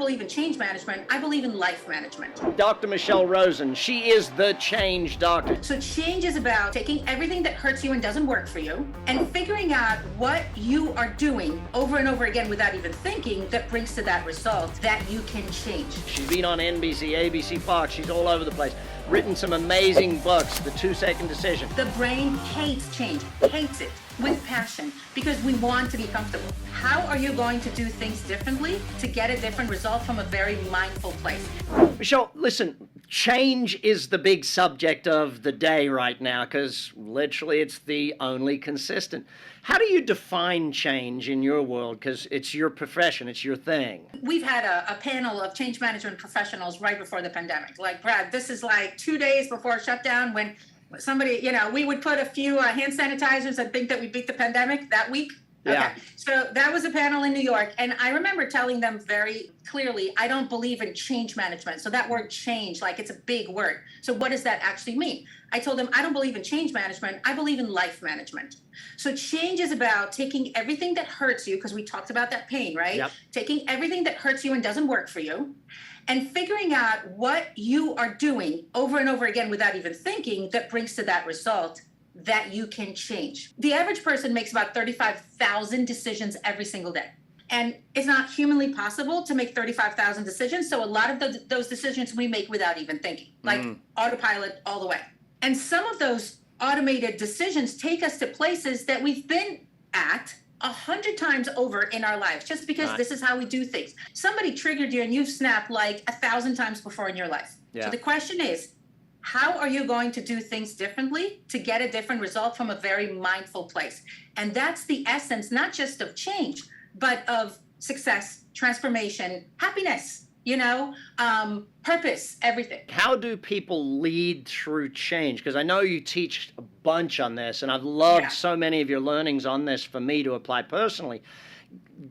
believe in change management. I believe in life management. Dr. Michelle Rozen, she is the change doctor. So change is about taking everything that hurts you and doesn't work for you and figuring out what you are doing over and over again without even thinking that brings to that result that you can change. She's been on NBC, ABC, Fox. She's all over the place. Written some amazing books, The 2-Second Decision. The brain hates change, hates it with passion because we want to be comfortable. How are you going to do things differently to get a different result from a very mindful place? Michelle, listen, change is the big subject of the day right now because literally it's the only consistent. How do you define change in your world? Because it's your profession, it's your thing. We've had a panel of change management professionals right before the pandemic. Like, Brad, this is like 2 days before shutdown when somebody, we would put a few hand sanitizers and think that we beat the pandemic that week. Yeah. Okay. So that was a panel in New York. And I remember telling them very clearly, I don't believe in change management. So that word change, like it's a big word. So what does that actually mean? I told them, I don't believe in change management. I believe in life management. So change is about taking everything that hurts you, because we talked about that pain, right? Yep. Taking everything that hurts you and doesn't work for you and figuring out what you are doing over and over again without even thinking that brings to that result that you can change. The average person makes about 35,000 decisions every single day. And it's not humanly possible to make 35,000 decisions. So a lot of those decisions we make without even thinking, like autopilot all the way. And some of those automated decisions take us to places that we've been at 100 times over in our lives, just because this is how we do things. Somebody triggered you and you've snapped like 1,000 times before in your life. Yeah. So the question is, how are you going to do things differently to get a different result from a very mindful place? And that's the essence, not just of change, but of success, transformation, happiness, purpose, everything. How do people lead through change? Because I know you teach a bunch on this, and I've loved so many of your learnings on this for me to apply personally.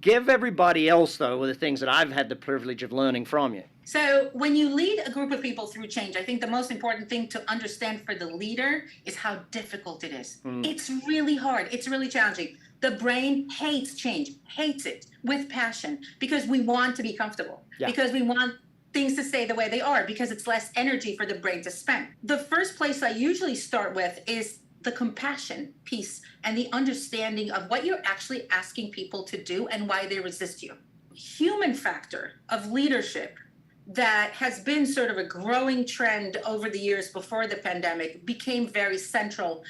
Give everybody else, though, the things that I've had the privilege of learning from you. So when you lead a group of people through change, I think the most important thing to understand for the leader is how difficult it is. It's really hard. It's really challenging. The brain hates change, hates it with passion because we want to be comfortable, because we want things to stay the way they are, because it's less energy for the brain to spend. The first place I usually start with is the compassion piece and the understanding of what you're actually asking people to do and why they resist you. Human factor of leadership that has been sort of a growing trend over the years before the pandemic became very central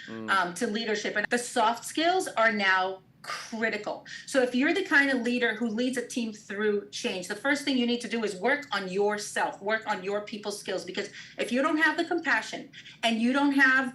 to leadership. And the soft skills are now critical. So if you're the kind of leader who leads a team through change, the first thing you need to do is work on yourself, work on your people skills, because if you don't have the compassion and you don't have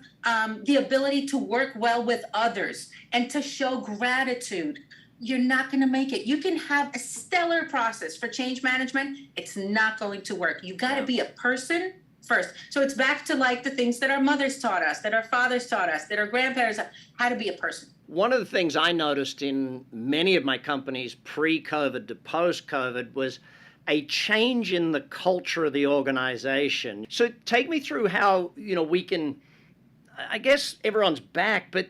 the ability to work well with others and to show gratitude, you're not going to make it. You can have a stellar process for change management. It's not going to work. You got to be a person first. So it's back to like the things that our mothers taught us, that our fathers taught us, that our grandparents, how to be a person. One of the things I noticed in many of my companies pre-COVID to post-COVID was a change in the culture of the organization. So take me through how, we can, I guess everyone's back, but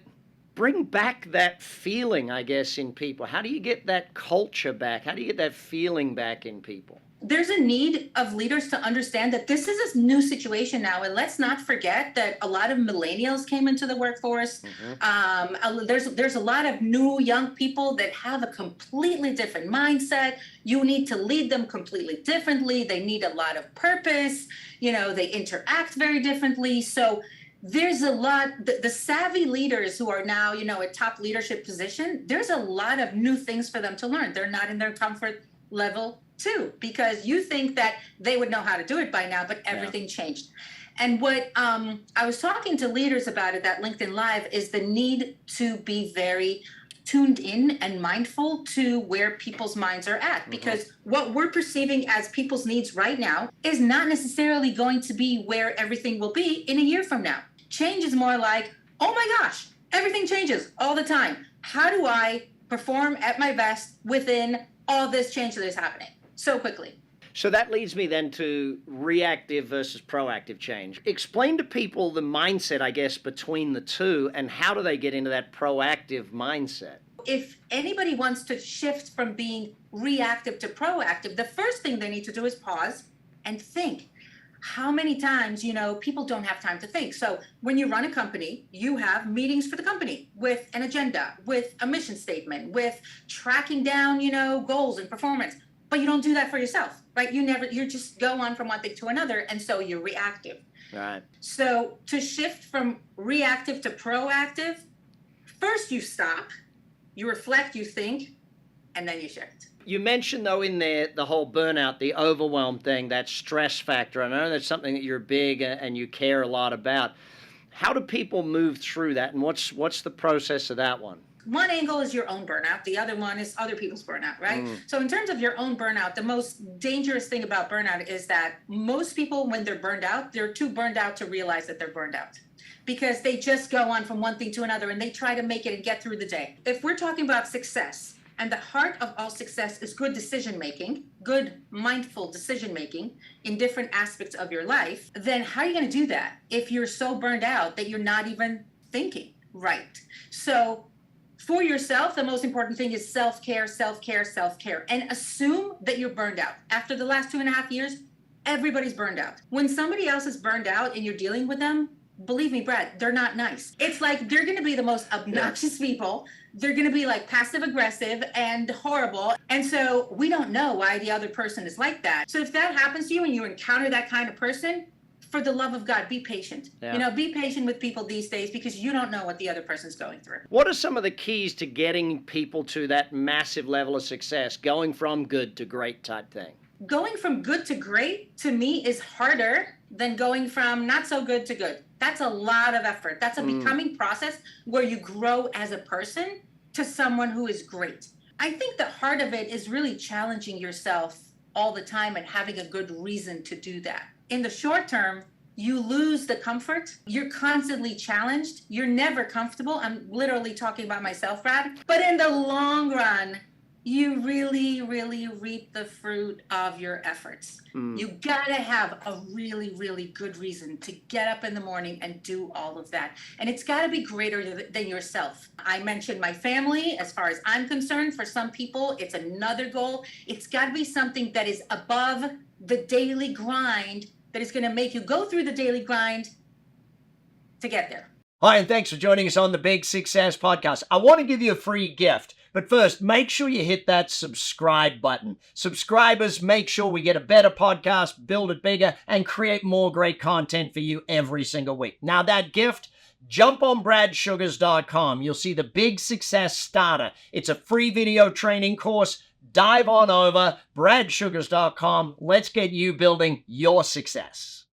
bring back that feeling, I guess, in people. How do you get that culture back? How do you get that feeling back in people? There's a need of leaders to understand that this is a new situation now. And let's not forget that a lot of millennials came into the workforce. There's a lot of new young people that have a completely different mindset. You need to lead them completely differently. They need a lot of purpose. They interact very differently. So there's a lot, the savvy leaders who are now, at top leadership position, there's a lot of new things for them to learn. They're not in their comfort level too, because you think that they would know how to do it by now, but everything changed. And what I was talking to leaders about at that LinkedIn Live is the need to be very tuned in and mindful to where people's minds are at, because what we're perceiving as people's needs right now is not necessarily going to be where everything will be in a year from now. Change is more like, oh my gosh, everything changes all the time. How do I perform at my best within all this change that is happening so quickly? So that leads me then to reactive versus proactive change. Explain to people the mindset, I guess, between the two, and how do they get into that proactive mindset? if anybody wants to shift from being reactive to proactive, the first thing they need to do is pause and think. How many times, people don't have time to think. So when you run a company, you have meetings for the company with an agenda, with a mission statement, with tracking down, goals and performance. But you don't do that for yourself, right? You just go on from one thing to another. And so you're reactive. Right. So to shift from reactive to proactive, first you stop, you reflect, you think, and then you shift. You mentioned, though, in there the whole burnout, the overwhelm thing, that stress factor. I know that's something that you're big and you care a lot about. How do people move through that, and what's the process of that one? One angle is your own burnout. The other one is other people's burnout, right? So in terms of your own burnout, the most dangerous thing about burnout is that most people, when they're burned out, they're too burned out to realize that they're burned out, because they just go on from one thing to another and they try to make it and get through the day. If we're talking about success, and the heart of all success is good decision-making, good mindful decision-making in different aspects of your life, then how are you going to do that if you're so burned out that you're not even thinking right? So for yourself, the most important thing is self-care, self-care, self-care, and assume that you're burned out. After the last 2.5 years, everybody's burned out. When somebody else is burned out and you're dealing with them, believe me, Brad, they're not nice. It's like they're going to be the most obnoxious people. They're going to be like passive aggressive and horrible. And so we don't know why the other person is like that. So if that happens to you and you encounter that kind of person, for the love of God, be patient. Yeah. Be patient with people these days, because you don't know what the other person's going through. What are some of the keys to getting people to that massive level of success, going from good to great type thing? Going from good to great, to me, is harder than going from not so good to good. That's a lot of effort. That's a becoming process where you grow as a person to someone who is great. I think the heart of it is really challenging yourself all the time and having a good reason to do that. In the short term, you lose the comfort. You're constantly challenged. You're never comfortable. I'm literally talking about myself, Brad. But in the long run, you really, really reap the fruit of your efforts. You gotta have a really, really good reason to get up in the morning and do all of that. And it's gotta be greater than yourself. I mentioned my family. As far as I'm concerned, for some people, it's another goal. It's gotta be something that is above the daily grind, that is gonna make you go through the daily grind to get there. Hi, and thanks for joining us on the Big Success Podcast. I want to give you a free gift, but first, make sure you hit that subscribe button. Subscribers make sure we get a better podcast, build it bigger, and create more great content for you every single week. Now, that gift, jump on bradsugars.com. You'll see the Big Success Starter. It's a free video training course. Dive on over, bradsugars.com. Let's get you building your success.